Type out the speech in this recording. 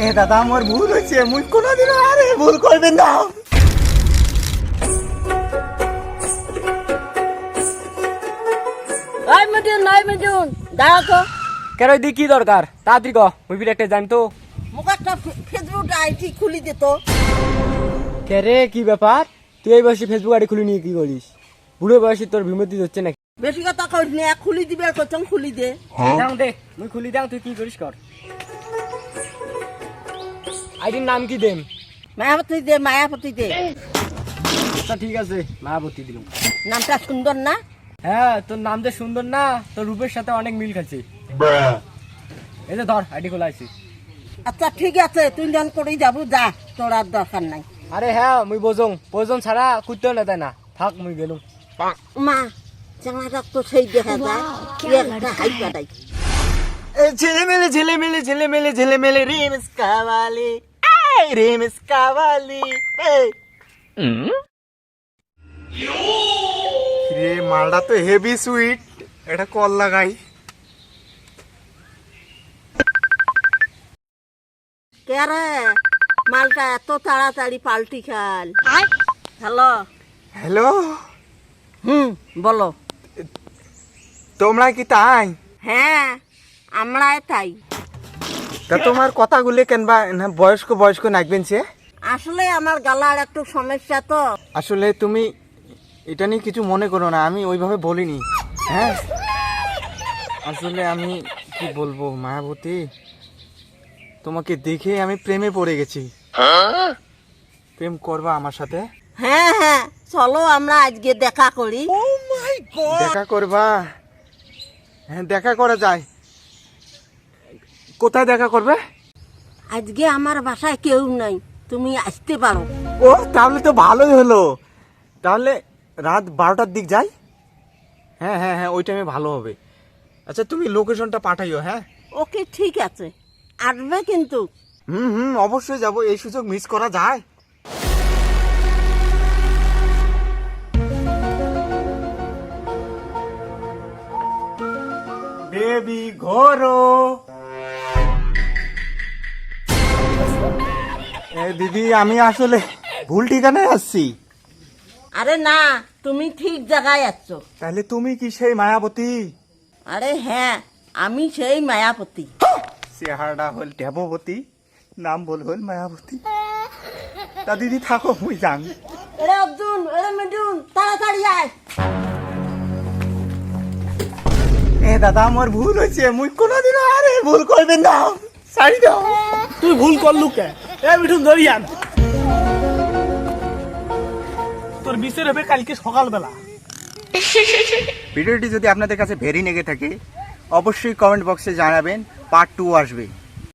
এ দাদা আমার ভুল হয়েছে, মুই কোনোদিন আরে ভুল করবেন না। দাঁড়া তো, কেন দি কি দরকার তাড়াতাড়ি ক মুই ফিরে একটা জানি তো। মুখ একটা ফেসবুক আইডি খুলি দে তো। কে রে কি ব্যাপার, তুই এই বয়সে ফেসবুক আইডি খুলে নিয়ে কি করিস? বুড়ো বয়সে তোর বিমতি হচ্ছে নাকি? বেশি কথা কইস না, খুলি দিবে কচং খুলি দে। দাও দে, মুই খুলি দাও, তুই কি করিস কর। আইডির নাম কি দেম? মায়াবতী দে, মায়াবতী দে। আচ্ছা ঠিক আছে, মায়াবতী দিলাম। নামটা সুন্দর না? হ্যাঁ তোর নাম যে সুন্দর না, তোর রূপের সাথে অনেক মিল খাচ্ছে। এই যে ধর আইডি খোলা আছে। আচ্ছা ঠিক আছে, তুই জন করেই যাবো, যা, তোর আর দরকার নাই। আরে হ্যাঁ মুই বোঝং, প্রয়োজন ছাড়া কুত্তেও না তাই না, থাক মুই গেলুম। মা চাঙাটা তো সেই দেখা যায়, একটা হাই কাটাই। ঝেলেমেলে ঝেলেমেলে ঝেলেমেলে ঝেলেমেলে রিমস কাওয়ালি, এই রিমস কাওয়ালি। রে মালটা তো হেভি সুইট, এটা কল লাগাই। কে রে, মালটা এত তাড়াতাড়ি পাল্টি খাল? হ্যালো। হ্যালো, বলো। তোমরা কি তাই? হ্যাঁ আমরাই তাই। তা তোমার কথাগুলো কেনবা না বয়স্ক বয়স্ক নাকবেন সে? আসলে আমার গালার একটু সমস্যা তো। আসলে তুমি এটা নিয়ে কিছু মনে করো না, আমি ওইভাবে বলিনি। হ্যাঁ আসলে আমি কি বলবো মায়াবতী, তোমাকে দেখে আমি প্রেমে পড়ে গেছি। প্রেম করবা আমার সাথে? হ্যাঁ হ্যাঁ, চলো আমরা আজকে দেখা করি। দেখা করবা? হ্যাঁ দেখা করা যায়। কোথায় দেখা করবে? আজকে আমার বাসায় কেউ নাই, তুমি আসতে পারো। ও তাহলে তো ভালোই হলো, তাহলে রাত 12টার দিক যাই। হ্যাঁ হ্যাঁ হ্যাঁ ওই টাইমে ভালো হবে। আচ্ছা তুমি লোকেশনটা পাঠাইও। হ্যাঁ ওকে ঠিক আছে, আসবে কিন্তু। অবশ্যই যাব, এই সুযোগ মিস করা যায়? বেবি ঘোরো। দিদি আমি আসলে ভুল ঠিকানায় আসছি। আরে না, তুমি ঠিক জায়গায় আছো। তাহলে তুমি কি সেই মায়াবতী? আরে হ্যাঁ, আমি সেই মায়াবতী। চেহারাটা হল দেববতী, নাম বল হল মায়াবতী। তা দিদি থাকো, মুই যাং। এরে অর্জুন, এরে মিঠুন, তাড়াতাড়ি আয়। এ দাদা আমার ভুল হয়েছে, মুই কোনোদিন আরে ভুল করবেন না। সারি দাও। তুই ভুল করলু কে? এ মিঠুন ধরি আন, তোর বিচার হবে কালকে সকালবেলা। ভিডিওটি যদি আপনাদের কাছে ভেরি লেগে থাকে অবশ্যই কমেন্ট বক্সে জানাবেন, পার্ট 2 আসবে।